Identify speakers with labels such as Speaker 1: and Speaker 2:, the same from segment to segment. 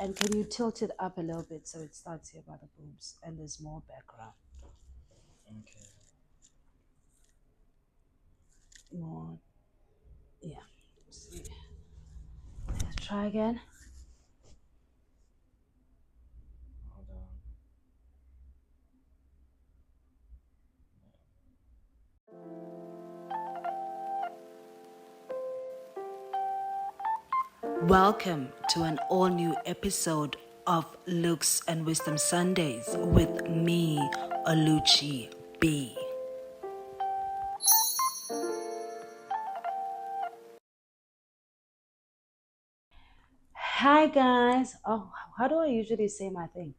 Speaker 1: And can you tilt it up a little bit so it starts here by the boobs and there's more background?
Speaker 2: Okay.
Speaker 1: More. Yeah. Let's see. Let's try again.
Speaker 2: Hold on.
Speaker 1: Welcome to an all-new episode of Looks and Wisdom Sundays with me, Oluchi B. Hi guys. Oh, how do I usually say my thing?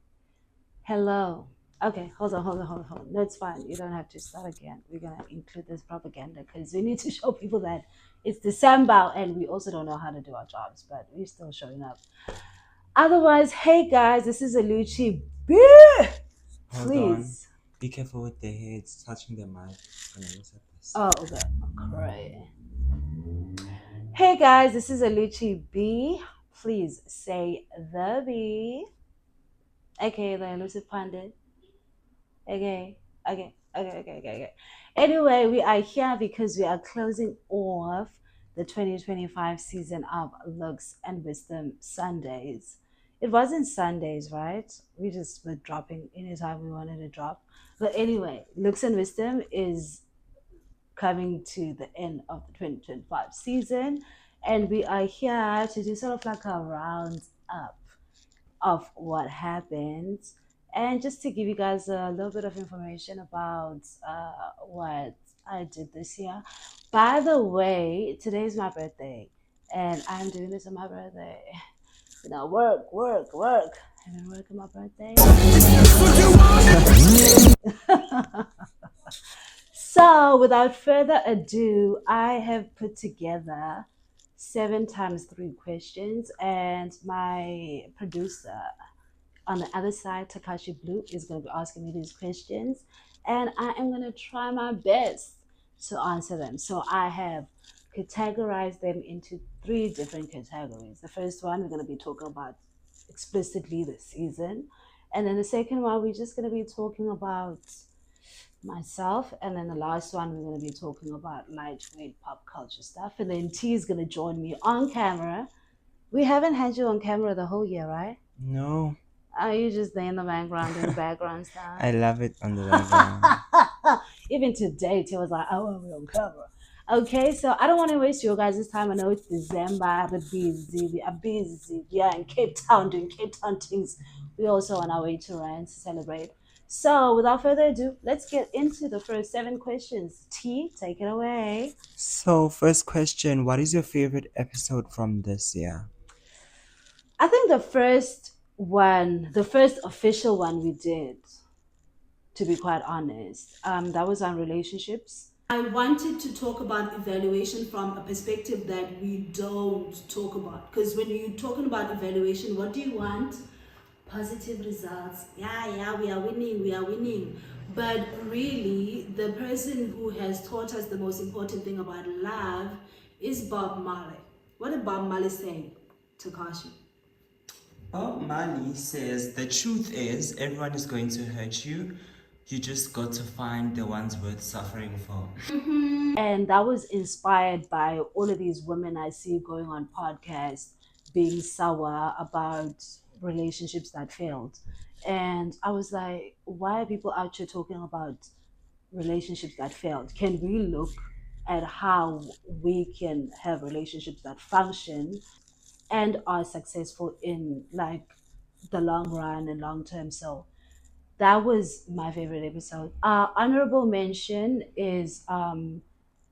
Speaker 1: Hello. Okay, hold on. No, it's fine. You don't have to start again. We're gonna include this propaganda because we need to show people that it's December and we also don't know how to do our jobs, but we're still showing up. Otherwise, hey guys, this is Aluchi B.
Speaker 2: Hold
Speaker 1: Please.
Speaker 2: on. Be careful with the hair. It's touching the mic. I'm gonna mess up this.
Speaker 1: Oh, okay. Great. Hey guys, this is Aluchi B. Please say the B. Okay, the elusive pundit. Okay. Anyway, we are here because we are closing off the 2025 season of Looks and Wisdom Sundays. It wasn't Sundays, right? We just were dropping anytime we wanted to drop. But anyway, Looks and Wisdom is coming to the end of the 2025 season, and we are here to do sort of like a round up of what happened and just to give you guys a little bit of information about what I did this year. By the way, today's my birthday and I'm doing this on my birthday. You know, work. I've been working my birthday. So, without further ado, I have put together 7 times 3 questions, and my producer on the other side, Takashi Blue, is going to be asking me these questions, and I am going to try my best to answer them. So, I have categorized them into 3 different categories. The first one, we're going to be talking about explicitly the season, and then the second one, we're just going to be talking about myself, and then the last one we're going to be talking about lightweight pop culture stuff, and then T is going to join me on camera. We haven't had you on camera the whole year, right?
Speaker 2: No.
Speaker 1: Are you just there in the background doing background stuff?
Speaker 2: I love it on the background.
Speaker 1: Even today T was like, I want to be on camera. Okay, so I don't want to waste your guys' time. I know it's December, we're busy, we are busy, we are in Cape Town doing Cape Town things. We're also on our way to Ryan to celebrate. So, without further ado, let's get into the first 7 questions. T, take it away.
Speaker 2: So, first question, what is your favorite episode from this year?
Speaker 1: I think the first official one we did, to be quite honest, that was on relationships. I wanted to talk about evaluation from a perspective that we don't talk about. Because when you're talking about evaluation, what do you want? Positive results. Yeah, we are winning. But really, the person who has taught us the most important thing about love is Bob Marley. What did Bob Marley say, Takashi?
Speaker 2: Bob Marley says the truth is everyone is going to hurt you. You just got to find the ones worth suffering for.
Speaker 1: And that was inspired by all of these women I see going on podcasts being sour about relationships that failed. And I was like, why are people out here talking about relationships that failed? Can we look at how we can have relationships that function and are successful in like the long run and long term? So that was my favorite episode. Honorable mention is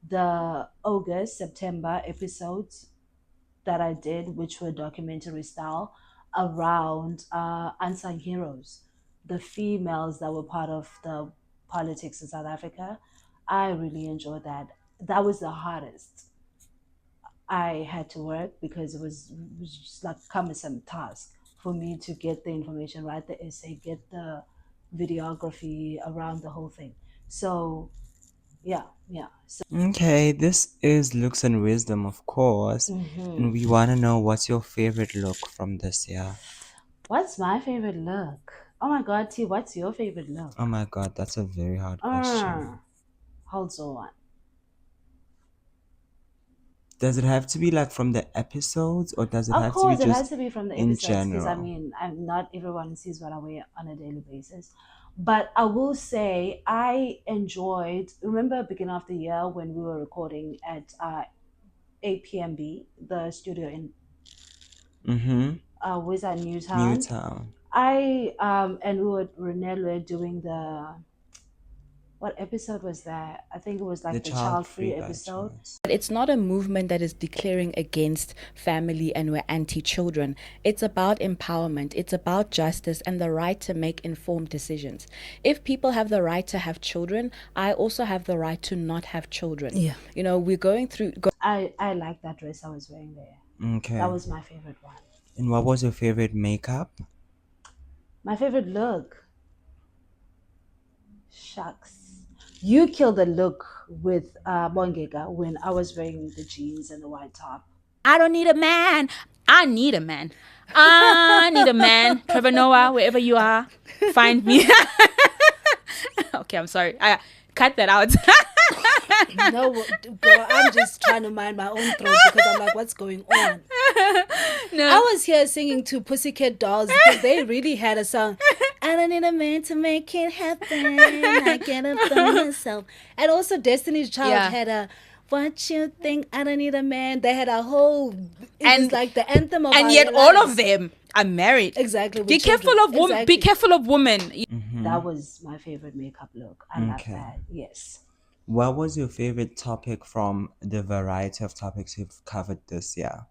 Speaker 1: the August, September episodes that I did, which were documentary style, around unsung heroes, the females that were part of the politics in South Africa. I really enjoyed that. That was the hardest I had to work because it was just like cumbersome task for me to get the information, write the essay, get the videography around the whole thing. So yeah. So
Speaker 2: Okay, this is Looks and Wisdom, of course. And we want to know what's your favorite look from this year?
Speaker 1: What's my favorite look? Oh my god, T, what's your favorite
Speaker 2: Oh
Speaker 1: look?
Speaker 2: my god, that's a very hard question.
Speaker 1: Uh, Hold on.
Speaker 2: Does it have to be like from the episodes or does it
Speaker 1: Of
Speaker 2: have to be
Speaker 1: course, it
Speaker 2: just
Speaker 1: has to be from the
Speaker 2: in
Speaker 1: episodes because I
Speaker 2: general?
Speaker 1: mean, not everyone sees what I wear on a daily basis. But I will say I enjoyed. Remember, beginning of the year when we were recording at APMB, the studio in
Speaker 2: Mm-hmm.
Speaker 1: Wizard Newtown.
Speaker 2: Newtown.
Speaker 1: I and we were doing the, what episode was that? I think it was
Speaker 2: The
Speaker 1: like the
Speaker 2: child
Speaker 1: child
Speaker 2: free
Speaker 1: free
Speaker 2: by
Speaker 1: episode.
Speaker 2: choice.
Speaker 3: But it's not a movement that is declaring against family and we're anti children. It's about empowerment, it's about justice and the right to make informed decisions. If people have the right to have children, I also have the right to not have children.
Speaker 4: Yeah.
Speaker 3: You know, we're going through.
Speaker 1: I like that dress I was wearing there. That
Speaker 2: Okay.
Speaker 1: was my favorite one.
Speaker 2: And what was your favorite makeup?
Speaker 1: My favorite look. Shucks. You killed the look with Bongega when I was wearing the jeans and the white top.
Speaker 3: I don't need a man. I need a man. I need a man. Trevor Noah, wherever you are, find me. Okay, I'm sorry. I cut that out.
Speaker 4: No, girl, I'm just trying to mind my own throat because I'm like, what's going on? I was here singing to Pussycat Dolls because they really had a song. I don't need a man to make it happen. I get it by myself. And also Destiny's Child
Speaker 3: Yeah.
Speaker 4: had a What You Think I Don't Need a Man. They had a whole, it was
Speaker 3: And-
Speaker 4: like the anthem of
Speaker 3: And
Speaker 4: our
Speaker 3: yet all
Speaker 4: lives.
Speaker 3: of them are married.
Speaker 4: Exactly. with
Speaker 3: Be careful
Speaker 4: children.
Speaker 3: of women.
Speaker 4: Exactly.
Speaker 3: Be careful of women.
Speaker 2: Mm-hmm.
Speaker 1: That was my favorite makeup look. I love
Speaker 2: Okay.
Speaker 1: that. Yes.
Speaker 2: What was your favorite topic from the variety of topics you've covered this year?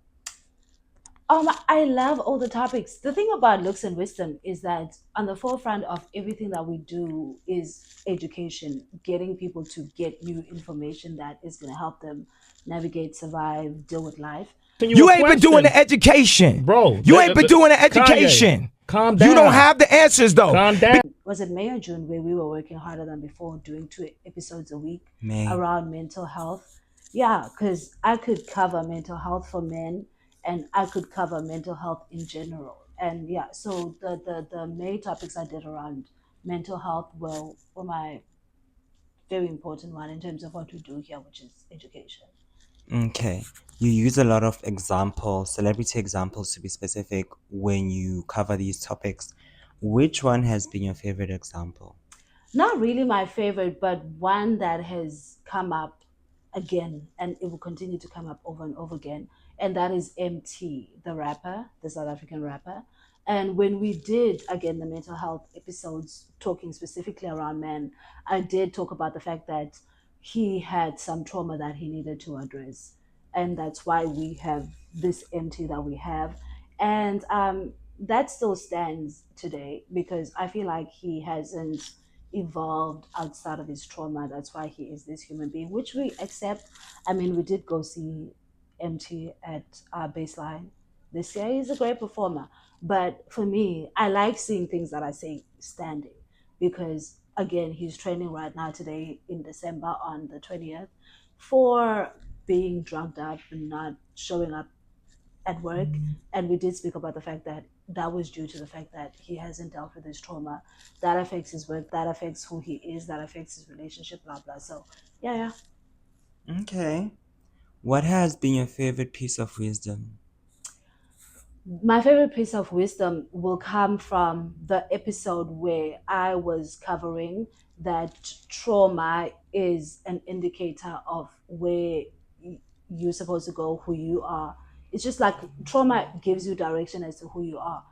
Speaker 1: I love all the topics. The thing about looks and wisdom is that on the forefront of everything that we do is education, getting people to get new information that is going to help them navigate, survive, deal with life.
Speaker 5: You ain't been doing the education.
Speaker 6: Bro,
Speaker 5: You ain't been doing the education.
Speaker 6: Kanye, calm down.
Speaker 5: You don't have the answers though.
Speaker 6: Calm down.
Speaker 1: Was it May or June where we were working harder than before, doing 2 episodes a week
Speaker 2: May.
Speaker 1: around mental health? Yeah, because I could cover mental health for men and I could cover mental health in general. And yeah, so the main topics I did around mental health were my very important one in terms of what we do here, which is education.
Speaker 2: Okay. You use a lot of examples, celebrity examples to be specific, when you cover these topics. Which one has been your favorite example?
Speaker 1: Not really my favorite, but one that has come up again and it will continue to come up over and over again. And that is MT, the rapper, the South African rapper. And when we did, again, the mental health episodes talking specifically around men, I did talk about the fact that he had some trauma that he needed to address. And that's why we have this MT that we have. And that still stands today because I feel like he hasn't evolved outside of his trauma. That's why he is this human being, which we accept. I mean, we did go see MT at our baseline this year. He's a great performer. But for me, I like seeing things that I say standing because, again, he's training right now today in December on the 20th for being drugged up and not showing up at work. And we did speak about the fact that that was due to the fact that he hasn't dealt with his trauma. That affects his work, that affects who he is, that affects his relationship, blah blah. So yeah.
Speaker 2: Okay. What has been your favorite piece of wisdom?
Speaker 1: My favorite piece of wisdom will come from the episode where I was covering that trauma is an indicator of where you're supposed to go, who you are. It's just like trauma gives you direction as to who you are.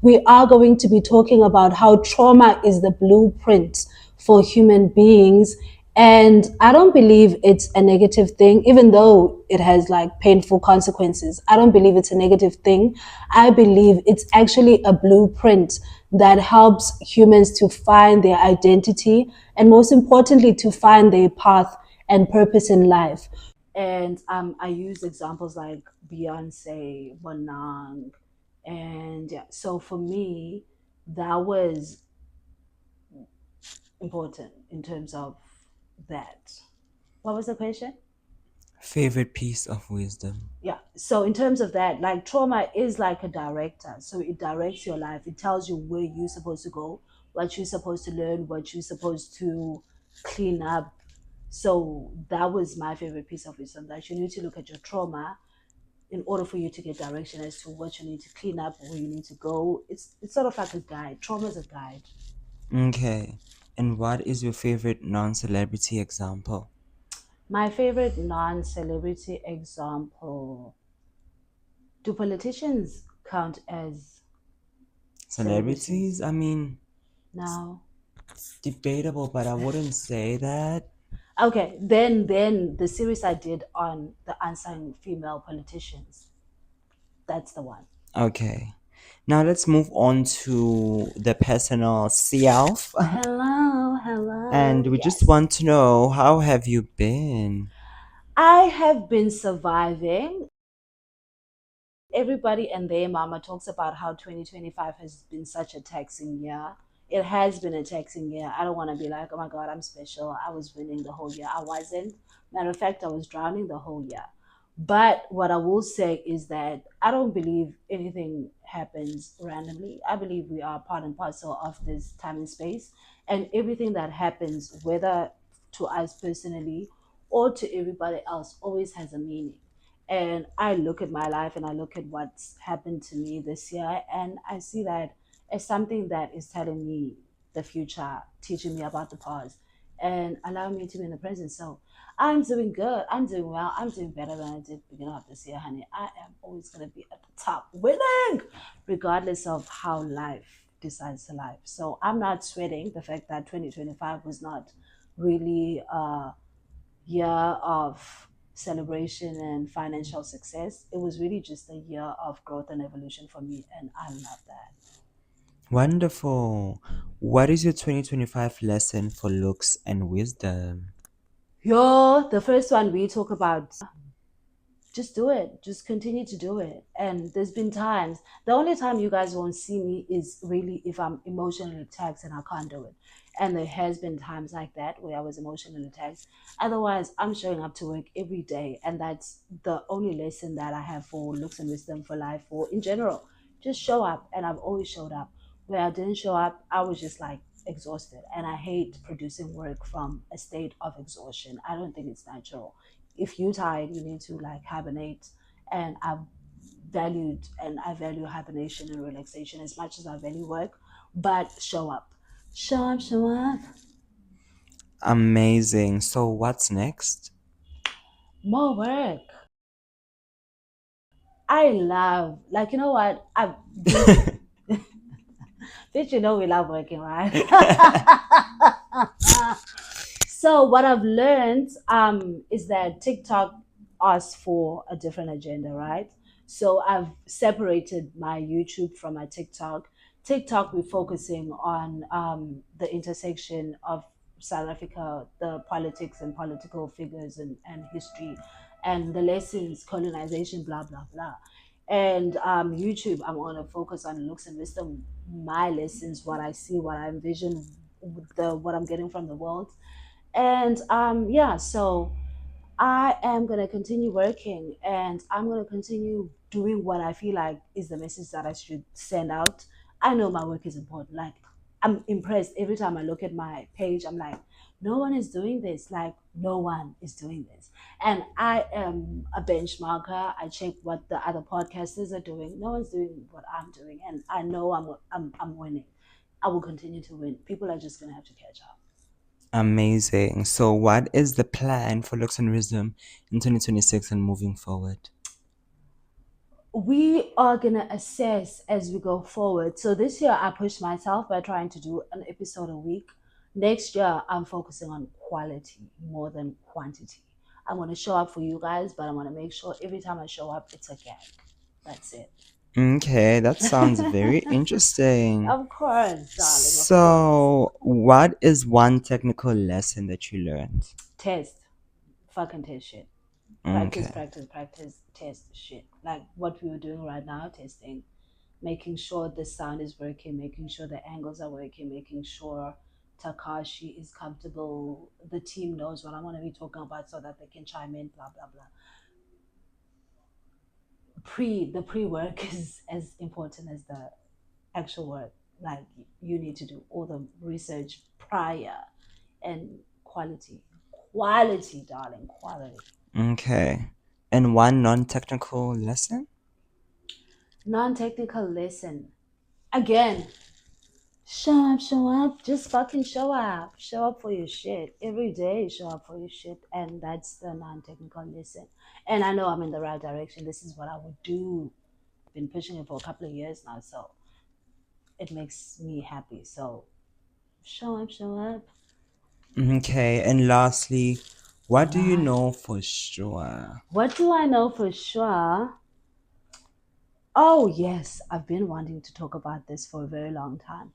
Speaker 1: We are going to be talking about how trauma is the blueprint for human beings. And I don't believe it's a negative thing, even though it has like painful consequences. I don't believe it's a negative thing. I believe it's actually a blueprint that helps humans to find their identity and, most importantly, to find their path and purpose in life. And I use examples like Beyonce, Bonang, and yeah, so for me, that was important in terms of that. What was the question?
Speaker 2: Favorite piece of wisdom.
Speaker 1: Yeah, so in terms of that, like trauma is like a director, so it directs your life. It tells you where you're supposed to go, what you're supposed to learn, what you're supposed to clean up. So that was my favorite piece of wisdom, that you need to look at your trauma in order for you to get direction as to what you need to clean up, where you need to go. It's sort of like a guide. Trauma is a guide.
Speaker 2: Okay. And what is your favorite non-celebrity example?
Speaker 1: My favorite non-celebrity example: do politicians count as
Speaker 2: Celebrities?
Speaker 1: celebrities
Speaker 2: I mean,
Speaker 1: now?
Speaker 2: it's debatable, but I wouldn't say that.
Speaker 1: Okay, then the series I did on the unsung female politicians, that's the one.
Speaker 2: Okay. Now let's move on to the personal self.
Speaker 1: Hello, hello.
Speaker 2: And we just
Speaker 1: Yes.
Speaker 2: want to know, how have you been?
Speaker 1: I have been surviving. Everybody and their mama talks about how 2025 has been such a taxing year. It has been a taxing year. I don't want to be like, oh my God, I'm special. I was winning the whole year. I wasn't. Matter of fact, I was drowning the whole year. But what I will say is that I don't believe anything happens randomly. I believe we are part and parcel of this time and space. And everything that happens, whether to us personally or to everybody else, always has a meaning. And I look at my life and I look at what's happened to me this year, and I see that as something that is telling me the future, teaching me about the past, and allowing me to be in the present. So I'm doing good. I'm doing well. I'm doing better than I did beginning of this year, honey. I am always gonna be at the top, winning, regardless of how life decides to life. So I'm not sweating the fact that 2025 was not really year of celebration and financial success. It was really just a year of growth and evolution for me, and I love that.
Speaker 2: Wonderful. What is your 2025 lesson for looks and wisdom?
Speaker 1: Yo, the first one we talk about, just do it. Just continue to do it. And there's been times, the only time you guys won't see me is really if I'm emotionally taxed and I can't do it. And there has been times like that where I was emotionally taxed. Otherwise, I'm showing up to work every day. And that's the only lesson that I have for looks and wisdom for life or in general. Just show up. And I've always showed up. Where I didn't show up, I was just like exhausted. And I hate producing work from a state of exhaustion. I don't think it's natural. If you're tired, you need to like hibernate. And I value hibernation and relaxation as much as I value work. But show up, show up, show up.
Speaker 2: Amazing. So what's next?
Speaker 1: More work. I love, like, you know what, did you know we love working, right? So what I've learned is that TikTok asks for a different agenda, right? So I've separated my YouTube from my TikTok. TikTok, we're focusing on the intersection of South Africa, the politics and political figures and history, and the lessons, colonization, blah blah blah. And YouTube, I'm going to focus on looks and wisdom, my lessons, what I see, what I envision, what I'm getting from the world. And yeah, so I am going to continue working, and I'm going to continue doing what I feel like is the message that I should send out. I know my work is important. Like, I'm impressed every time I look at my page. I'm like, no one is doing this. Like, no one is doing this. And I am a benchmarker. I check what the other podcasters are doing. No one's doing what I'm doing. And I know I'm winning. I will continue to win. People are just going to have to catch up.
Speaker 2: Amazing. So what is the plan for looks and wisdom in 2026 and moving forward?
Speaker 1: We are going to assess as we go forward. So this year I pushed myself by trying to do an episode a week. Next year I'm focusing on quality more than quantity. I'm going to show up for you guys, but I want to make sure every time I show up it's a gag. That's it.
Speaker 2: Okay, that sounds very interesting.
Speaker 1: Of course, darling. Of course.
Speaker 2: So, what is one technical lesson that you learned?
Speaker 1: Test. Fucking test shit. Practice,
Speaker 2: Okay.
Speaker 1: practice, practice, test shit. Like what we were doing right now, testing. Making sure the sound is working, making sure the angles are working, making sure Takashi is comfortable. The team knows what I'm going to be talking about so that they can chime in, blah, blah, blah. The pre-work is as important as the actual work. Like, you need to do all the research prior, and quality, darling, quality.
Speaker 2: Okay. And one non-technical lesson?
Speaker 1: Non-technical lesson. Again, show up, just fucking show up for your shit every day. Show up for your shit, and that's the non-technical lesson. And I know I'm in the right direction. This is what I would do. I've been pushing it for a couple of years now, so it makes me happy. So show up.
Speaker 2: Okay. And lastly, what do you know for sure?
Speaker 1: What do I know for sure? Oh yes, I've been wanting to talk about this for a very long time.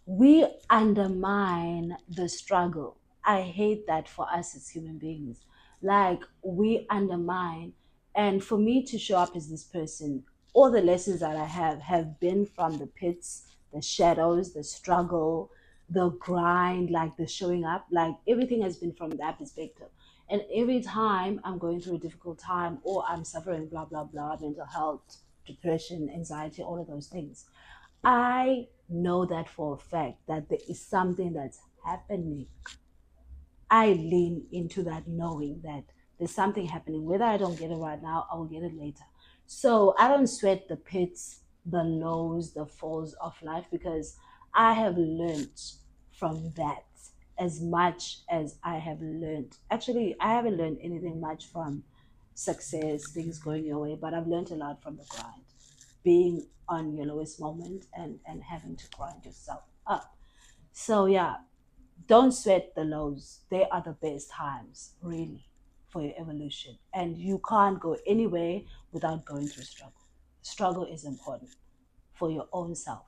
Speaker 1: We undermine the struggle. I hate that for us as human beings. Like, we undermine, and for me to show up as this person, all the lessons that I have been from the pits, the shadows, the struggle, the grind, like the showing up, like everything has been from that perspective. And every time I'm going through a difficult time, or I'm suffering blah blah blah, mental health, depression, anxiety, all of those things, I know that for a fact that there is something that's happening. I lean into that knowing that there's something happening. Whether I don't get it right now, I will get it later. So I don't sweat the pits, the lows, the falls of life, because I have learned from that as much as I have learned. Actually, I haven't learned anything much from success, things going your way, but I've learned a lot from the grind, being on your lowest moment, and having to grind yourself up. So yeah, don't sweat the lows. They are the best times, really, for your evolution. And you can't go anywhere without going through struggle. Struggle is important for your own self.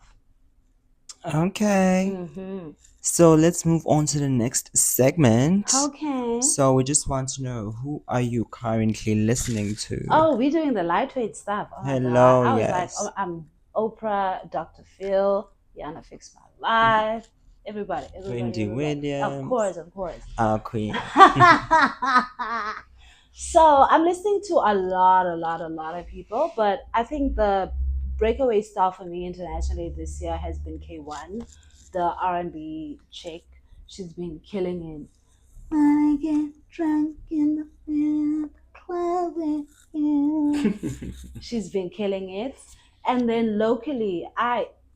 Speaker 2: Okay.
Speaker 1: Mm-hmm.
Speaker 2: So let's move on to the next segment.
Speaker 1: Okay.
Speaker 2: So we just want to know, who are you currently listening to?
Speaker 1: Oh, we're doing the lightweight stuff. Oh my
Speaker 2: Hello,
Speaker 1: God. I was
Speaker 2: yes.
Speaker 1: like, oh, I'm Oprah, Dr. Phil, Yana Fix My Life, everybody.
Speaker 2: Wendy Williams.
Speaker 1: Of course.
Speaker 2: Our queen.
Speaker 1: So I'm listening to a lot of people, but I think the breakaway star for me internationally this year has been K1, the R&B chick. She's been killing it. When I get drunk in the club with you. She's been killing it. And then locally,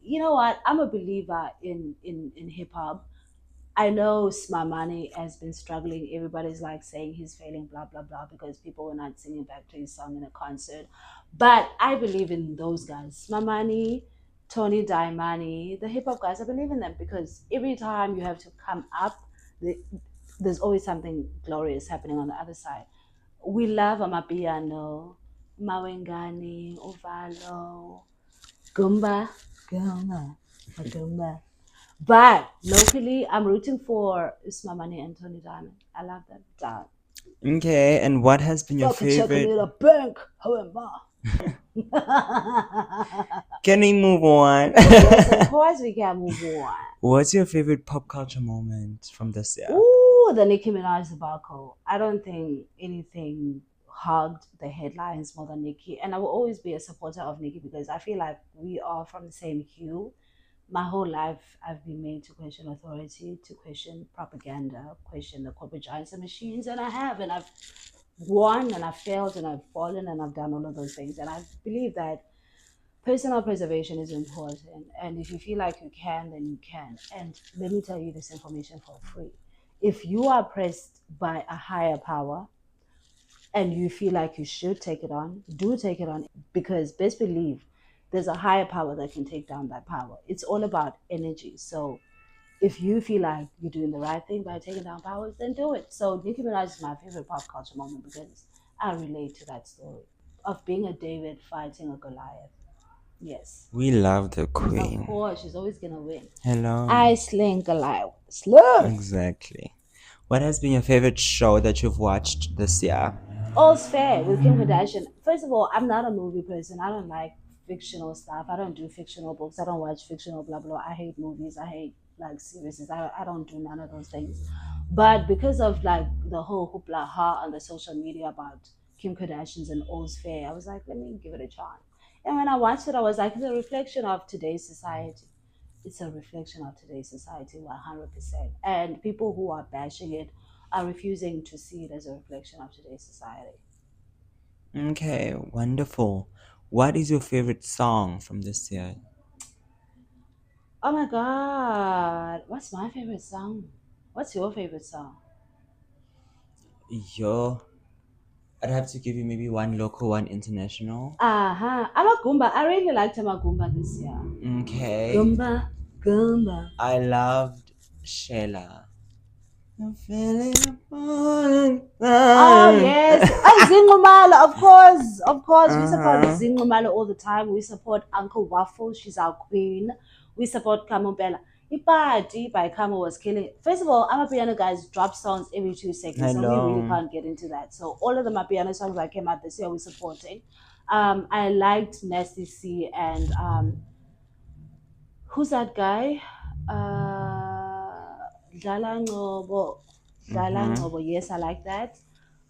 Speaker 1: you know what? I'm a believer in hip hop. I know Smamani has been struggling. Everybody's like saying he's failing, blah, blah, blah, because people were not singing back to his song in a concert. But I believe in those guys. Smamani, Tony Daimani, the hip hop guys, I believe in them, because every time you have to come up, there's always something glorious happening on the other side. We love Amapiano, Mawengani, Ovalo, Gumba, Gumba. But locally, I'm rooting for Usmamani and Tony Diamond. I love them. Down.
Speaker 2: Okay, and what has been your
Speaker 1: Fucking check a
Speaker 2: favorite?
Speaker 1: little bank, however.
Speaker 2: Can we move on?
Speaker 1: Yes, of course we can move on.
Speaker 2: What's your favorite pop culture moment from this year?
Speaker 1: Ooh, the Nicki Minaj debacle. I don't think anything hugged the headlines more than Nicki. And I will always be a supporter of Nicki, because I feel like we are from the same hue. My whole life, I've been made to question authority, to question propaganda, question the corporate giants and machines, and I have, and I've won, and I've failed, and I've fallen, and I've done all of those things, and I believe that personal preservation is important, and if you feel like you can, then you can. And let me tell you this information for free. If you are pressed by a higher power, and you feel like you should take it on, do take it on, because best believe there's a higher power that can take down that power. It's all about energy. So if you feel like you're doing the right thing by taking down powers, then do it. So Nicki Minaj is my favorite pop culture moment, because I relate to that story of being a David fighting a Goliath. Yes.
Speaker 2: We love the queen.
Speaker 1: Of course, she's always gonna win.
Speaker 2: Hello.
Speaker 1: I sling Goliath. Slug.
Speaker 2: Exactly. What has been your favorite show that you've watched this year?
Speaker 1: All's Fair with Kim Kardashian. First of all, I'm not a movie person. I don't like fictional stuff. I don't do fictional books. I don't watch fictional blah blah. I hate movies. I hate like seriousness. I don't do none of those things. But because of like the whole hoopla ha on the social media about Kim Kardashian's and All's Fair, I was like, let me give it a chance. And when I watched it, I was like, it's a reflection of today's society. It's a reflection of today's society, 100%. And people who are bashing it are refusing to see it as a reflection of today's society.
Speaker 2: Okay, wonderful. What is your favorite song from this year?
Speaker 1: Oh my God. What's my favorite song? What's your favorite song?
Speaker 2: Yo, I'd have to give you maybe one local, one international.
Speaker 1: Amagumba. I really liked Amagumba this year.
Speaker 2: Okay.
Speaker 1: Gumba, Gumba.
Speaker 2: I loved Sheila. I'm feeling a
Speaker 1: Oh yes, Zingumala, of course. We support
Speaker 2: Uh-huh.
Speaker 1: Zingumala all the time. We support Uncle Waffle, she's our queen. We support Kamompela. Ipati by Kamo was killing it. First of all, Amapiano guys drop songs every 2 seconds, so we really
Speaker 2: Hello.
Speaker 1: can't get into that. So all of the Mapiano songs that came out this year, we're supporting. I liked Nasty C and who's that guy? Dlala Ngobo. Dlala Ngobo. Yes, I like that.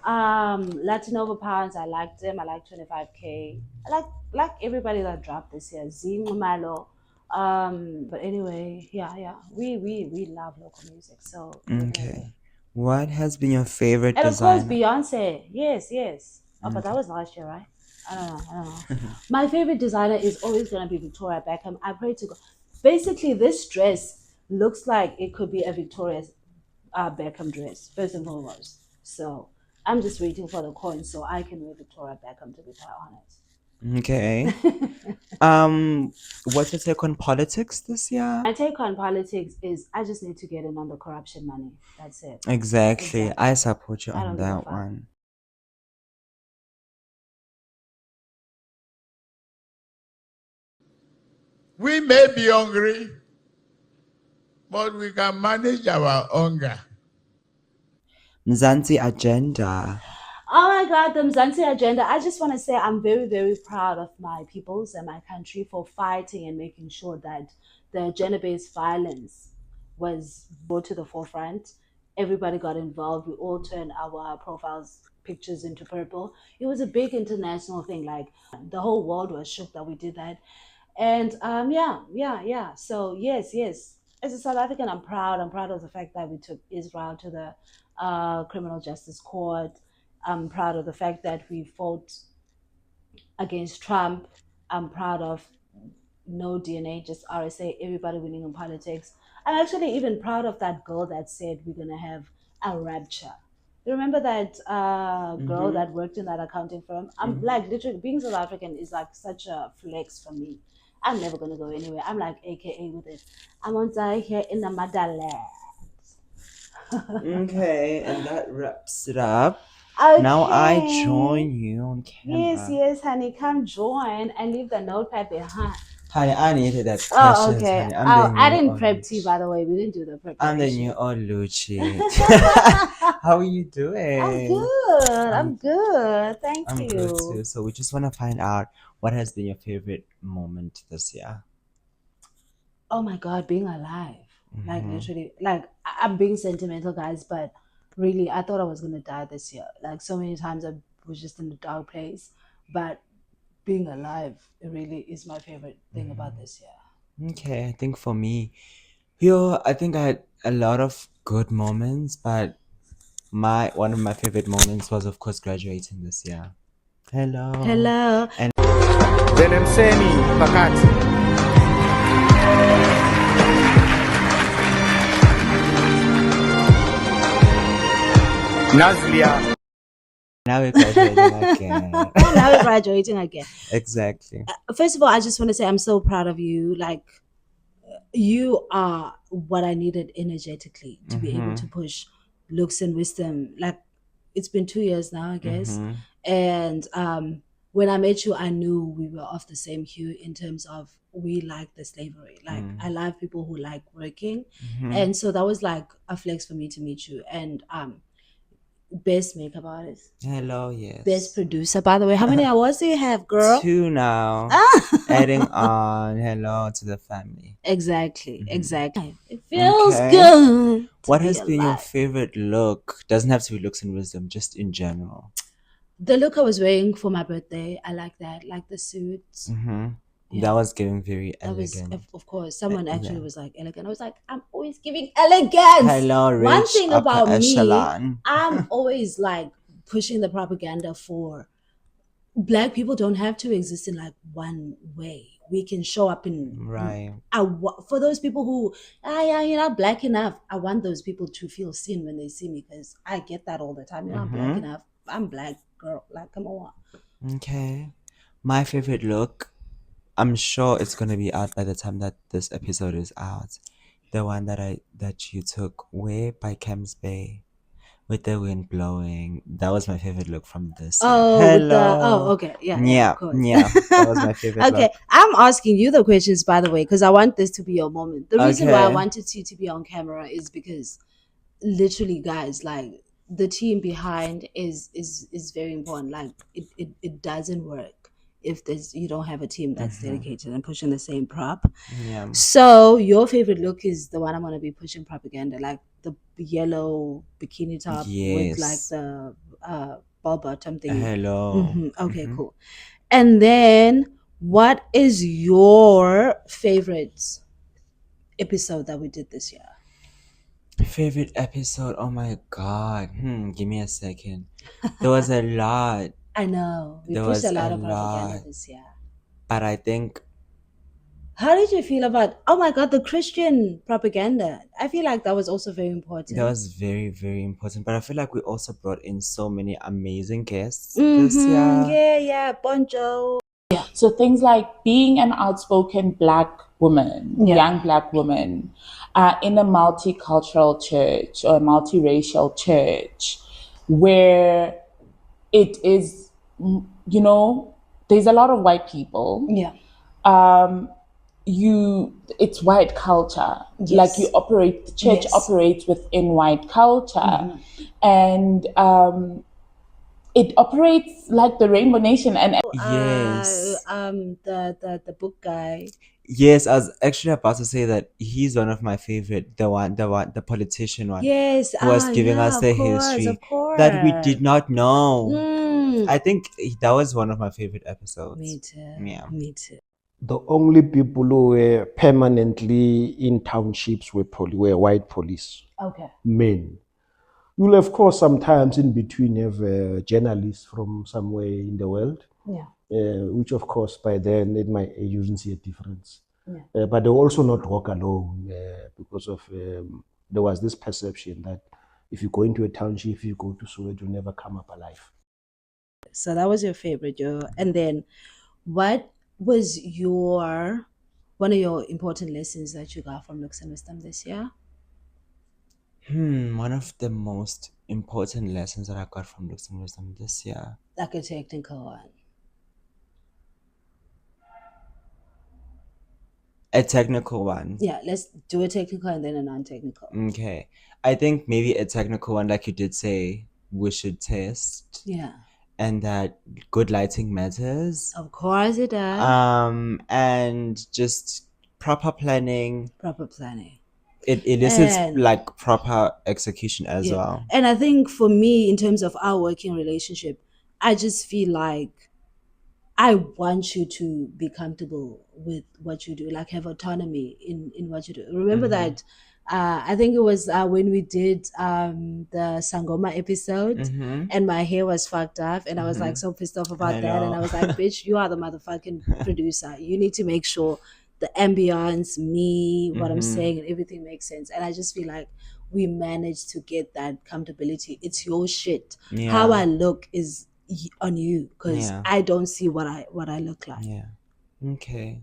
Speaker 1: Latino Pounds, I liked them. I like 25K. I like everybody that dropped this year. Malo. But anyway, yeah. We love local music. So
Speaker 2: Okay. What has been your favorite
Speaker 1: and of course
Speaker 2: designer?
Speaker 1: Beyonce. Yes. Oh, but that was last year, right? I don't know. My favorite designer is always gonna be Victoria Beckham. I pray to God. Basically, this dress looks like it could be a Victoria Beckham dress, first and foremost. So I'm just waiting for the coin so I can wear Victoria Beckham, to be quite honest.
Speaker 2: Okay. What's your take on politics this year?
Speaker 1: My take on politics is I just need to get in on the corruption money. That's it.
Speaker 2: Exactly. I support you
Speaker 1: I
Speaker 2: on
Speaker 1: don't give a
Speaker 2: that
Speaker 1: fuck.
Speaker 2: one.
Speaker 6: We may be hungry, but we can manage our hunger.
Speaker 2: Mzansi agenda.
Speaker 1: Oh my God, the Mzansi agenda. I just want to say I'm very, very proud of my peoples and my country for fighting and making sure that the gender-based violence was brought to the forefront. Everybody got involved. We all turned our profiles pictures into purple. It was a big international thing. Like the whole world was shook that we did that. And yeah. So yes. As a South African, I'm proud. I'm proud of the fact that we took Israel to the criminal justice court. I'm proud of the fact that we fought against Trump. I'm proud of no DNA, just RSA, everybody winning in politics. I'm actually even proud of that girl that said we're going to have a rapture. You remember that girl that worked in that accounting firm? I'm like, literally, being South African is like such a flex for me. I'm never going to go anywhere. I'm like AKA with it. I'm going to die here in the motherland.
Speaker 2: Okay, and that wraps it up.
Speaker 1: Okay.
Speaker 2: Now I join you on camera.
Speaker 1: Yes, honey. Come join and leave the notepad behind.
Speaker 2: Honey, I needed that
Speaker 1: Oh,
Speaker 2: questions,
Speaker 1: okay.
Speaker 2: honey.
Speaker 1: I didn't prep tea, by the way. We didn't do the preparation.
Speaker 2: I'm the new Oluchi. How are you doing?
Speaker 1: I'm good. Thank
Speaker 2: I'm
Speaker 1: you.
Speaker 2: good too. So we just want to find out what has been your favorite moment this year.
Speaker 1: Oh my God, being alive. Like literally, like I'm being sentimental, guys, but really, I thought I was gonna die this year. Like so many times I was just in a dark place, but being alive, it really is my favorite thing about this year.
Speaker 2: Okay, I think for me, I think I had a lot of good moments, but one of my favorite moments was of course graduating this year. Hello. And
Speaker 5: Benemseni Pakati. Nazlia.
Speaker 2: now we're graduating again.
Speaker 1: Now we're graduating again.
Speaker 2: Exactly.
Speaker 1: First of all, I just want to say I'm so proud of you. Like, you are what I needed energetically to be able to push looks and wisdom. Like, it's been 2 years now, I guess. And when I met you, I knew we were of the same hue in terms of we like the slavery. Like, I love people who like working. And so that was like a flex for me to meet you. And Best makeup artist.
Speaker 2: Hello, yes.
Speaker 1: Best producer, by the way. How many awards do you have, girl?
Speaker 2: 2 now. Adding on. Hello to the family.
Speaker 1: Exactly.
Speaker 2: Mhm.
Speaker 1: Exactly. It feels
Speaker 2: Okay.
Speaker 1: good.
Speaker 2: What
Speaker 1: to be
Speaker 2: has been your
Speaker 1: alive.
Speaker 2: favorite look? Doesn't have to be looks and wisdom, just in general.
Speaker 1: The look I was wearing for my birthday, I like that. Like the suits.
Speaker 2: Mm-hmm.
Speaker 1: Yeah.
Speaker 2: That was giving very
Speaker 1: That was,
Speaker 2: elegant.
Speaker 1: of course, someone actually
Speaker 2: yeah.
Speaker 1: was like elegant. I was like, I'm always giving elegance.
Speaker 2: Hello,
Speaker 1: One
Speaker 2: rich
Speaker 1: thing
Speaker 2: upper
Speaker 1: about me,
Speaker 2: echelon.
Speaker 1: I'm always like pushing the propaganda for Black people don't have to exist in like one way. We can show up in
Speaker 2: Right.
Speaker 1: for those people who, yeah, you're not Black enough. I want those people to feel seen when they see me because I get that all the time. You're not Black enough. I'm Black, girl. Like, come on.
Speaker 2: Okay. My favorite look, I'm sure it's gonna be out by the time that this episode is out. The one that you took way by Camps Bay with the wind blowing. That was my favorite look from this year.
Speaker 1: Oh, with the
Speaker 2: Hello.
Speaker 1: okay, yeah,
Speaker 2: Yeah,
Speaker 1: of course.
Speaker 2: yeah. That was my favorite
Speaker 1: Okay,
Speaker 2: look.
Speaker 1: I'm asking you the questions by the way because I want this to be your moment. The reason why I
Speaker 2: Okay.
Speaker 1: wanted you to be on camera is because literally, guys, like the team behind is very important. Like it doesn't work if there's you don't have a team that's dedicated and pushing the same prop.
Speaker 2: Yeah.
Speaker 1: So your favorite look is the one I'm gonna be pushing propaganda, like the yellow bikini top with like
Speaker 2: Yes.
Speaker 1: the ball bottom thingy.
Speaker 2: Hello.
Speaker 1: Okay, cool. And then what is your favorite episode that we did this year?
Speaker 2: Favorite episode? Oh my god. Give me a second. There was a lot.
Speaker 1: I know. We
Speaker 2: There
Speaker 1: pushed
Speaker 2: was
Speaker 1: a lot
Speaker 2: a
Speaker 1: of propaganda
Speaker 2: lot.
Speaker 1: this year.
Speaker 2: But I think
Speaker 1: How did you feel about, oh my God, the Christian propaganda? I feel like that was also very important.
Speaker 2: that was very, very important. But I feel like we also brought in so many amazing guests this year.
Speaker 1: Yeah, Bonjo.
Speaker 7: So things like being an outspoken Black woman, young Black woman, in a multicultural church or a multiracial church, where it is, there's a lot of white people.
Speaker 1: Yeah.
Speaker 7: It's white culture. Like the church operates within white culture, and it operates like the Rainbow Nation. And
Speaker 2: Yes.
Speaker 1: The book guy.
Speaker 2: Yes, I was actually about to say that he's one of my favorite. The politician one.
Speaker 1: Yes.
Speaker 2: Who was giving us the history that we did not know. I think that was one of my favorite episodes.
Speaker 1: Me too.
Speaker 2: Yeah.
Speaker 1: Me too.
Speaker 8: The only people who were permanently in townships were white police
Speaker 1: Okay.
Speaker 8: men. You'll, of course, sometimes in between have journalists from somewhere in the world, which, of course, by then, at my age, you didn't see a difference. But they will also not walk alone because of there was this perception that if you go into a township, if you go to Soweto, you'll never come up alive.
Speaker 1: So that was your favorite, Joe. And then what was one of your important lessons that you got from Looks and Wisdom this year?
Speaker 2: One of the most important lessons that I got from Looks and Wisdom this year.
Speaker 1: Like a technical one.
Speaker 2: A technical one.
Speaker 1: Yeah, let's do a technical and then a non-technical.
Speaker 2: Okay. I think maybe a technical one, like you did say, we should test.
Speaker 1: Yeah.
Speaker 2: And that good lighting matters.
Speaker 1: Of course it does.
Speaker 2: And just proper planning.
Speaker 1: Proper planning.
Speaker 2: It elicits like proper execution as well.
Speaker 1: And I think for me, in terms of our working relationship, I just feel like I want you to be comfortable with what you do, like have autonomy in what you do. Remember that I think it was when we did the Sangoma episode and my hair was fucked up and I was like so pissed off about that. And I was like, bitch, you are the motherfucking producer. You need to make sure the ambience, me, what I'm saying, and everything makes sense. And I just feel like we managed to get that comfortability. It's your shit. How I look is on you because I don't see what I look like.
Speaker 2: Yeah. Okay.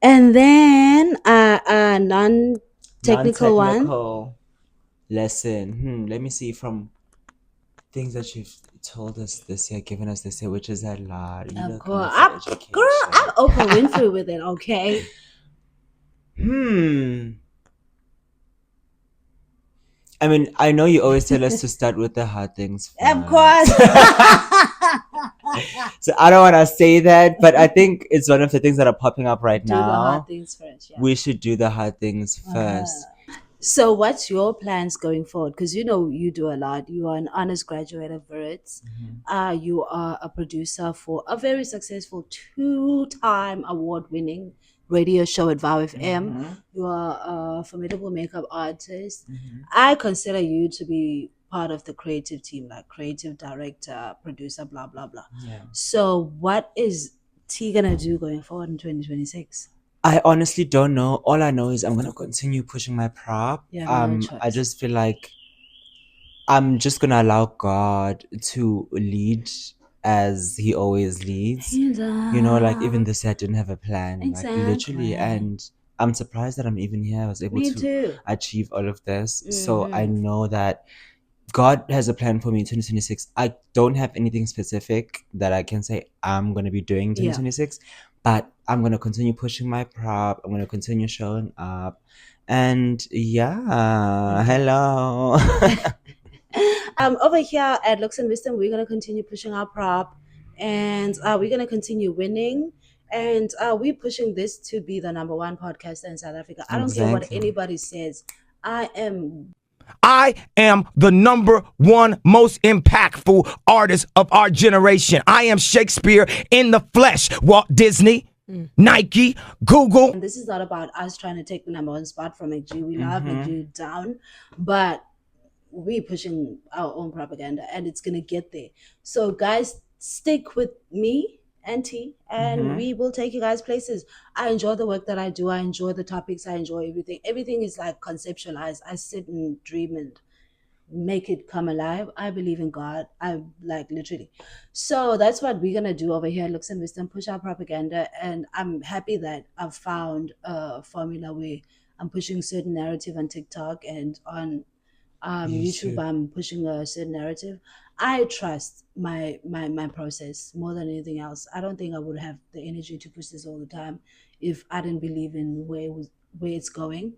Speaker 1: And then non-technical one
Speaker 2: lesson. Let me see from things that you've told us this year, given us this year, which is a lot.
Speaker 1: Of course. I'm Oprah Winfrey with it, okay?
Speaker 2: I mean, I know you always tell us to start with the hard things first.
Speaker 1: Of course.
Speaker 2: So I don't want to say that, but I think it's one of the things that are popping up right
Speaker 1: Do
Speaker 2: now.
Speaker 1: the hard things first. Yeah.
Speaker 2: We should do the hard things first.
Speaker 1: So what's your plans going forward? Because you know you do a lot. You are an honors graduate of Verits. You are a producer for a very successful 2-time award-winning radio show at Vow FM. You are a formidable makeup artist. I consider you to be part of the creative team, like creative director, producer, blah, blah, blah.
Speaker 2: Yeah.
Speaker 1: So what is T gonna do going forward in 2026?
Speaker 2: I honestly don't know. All I know is I'm gonna continue pushing my prop.
Speaker 1: Yeah, no choice.
Speaker 2: I just feel like I'm just gonna allow God to lead as He always leads. You know, like even this year I didn't have a plan, like literally,
Speaker 1: Exactly.
Speaker 2: and I'm surprised that I'm even here. I was able
Speaker 1: Me
Speaker 2: to
Speaker 1: too.
Speaker 2: achieve all of this. So I know that God has a plan for me in 2026. I don't have anything specific that I can say I'm gonna be doing in 2026, but I'm gonna continue pushing my prop. I'm gonna continue showing up, and yeah, hello.
Speaker 1: Over here at Looks and Wisdom, we're gonna continue pushing our prop, and we're gonna continue winning. And we're pushing this to be the number one podcaster in South Africa. I don't care what
Speaker 2: Exactly.
Speaker 1: anybody says. I am
Speaker 9: the number one most impactful artist of our generation. I am Shakespeare in the flesh. Walt Disney, Nike, Google.
Speaker 1: And this is not about us trying to take the number one spot from McG. We love McG down, but we're pushing our own propaganda and it's gonna get there. So guys, stick with me and T, and we will take you guys places. I enjoy the work that I do. I enjoy the topics. I enjoy everything. Everything is like conceptualized. I sit and dream and make it come alive. I believe in God. I like literally. So that's what we're gonna do over here at Looks and Wisdom, push our propaganda. And I'm happy that I've found a formula where I'm pushing certain narrative on TikTok and on YouTube. I'm pushing a certain narrative. I trust my process more than anything else. I don't think I would have the energy to push this all the time if I didn't believe in where it's going.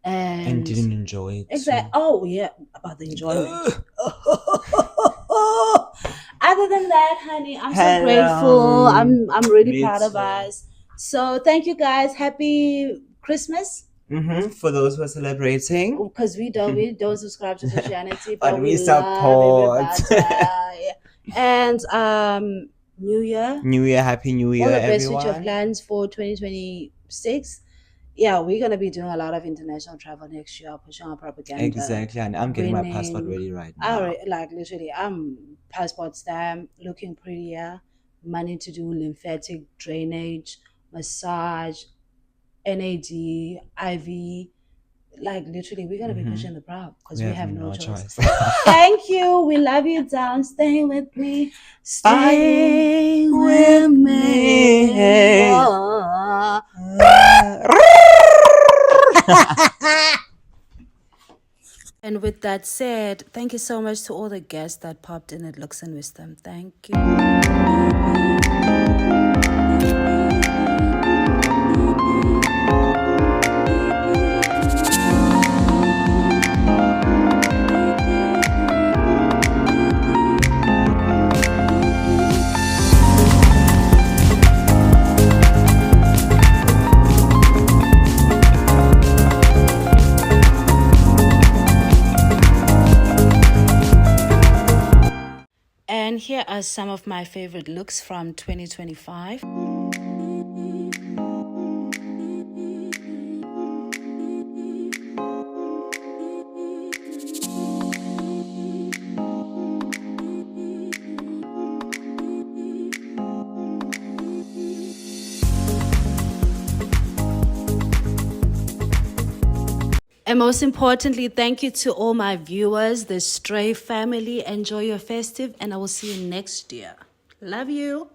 Speaker 1: And
Speaker 2: didn't enjoy it.
Speaker 1: Exactly. Oh yeah, about the enjoyment. Other than that, honey, I'm so grateful. I'm really proud of us. So thank you guys. Happy Christmas.
Speaker 2: For those who are celebrating,
Speaker 1: because we don't subscribe to Christianity,
Speaker 2: but we
Speaker 1: support.
Speaker 2: support.
Speaker 1: And New Year,
Speaker 2: Happy New Year,
Speaker 1: all the best
Speaker 2: everyone.
Speaker 1: future plans for 2026. Yeah, we're gonna be doing a lot of international travel next year, pushing our propaganda.
Speaker 2: Exactly, and I'm getting my passport ready right now.
Speaker 1: Like literally, I'm passport stamp, looking prettier, money to do lymphatic drainage, massage, NAD, IV. Like literally, we're gonna be pushing the prop because we have no choice. Thank you. We love you, down. Stay with me. Stay with me. And with that said, thank you so much to all the guests that popped in at Looks and Wisdom. Thank you. And here are some of my favorite looks from 2025. And most importantly, thank you to all my viewers, the Stray family. Enjoy your festive, and I will see you next year. Love you.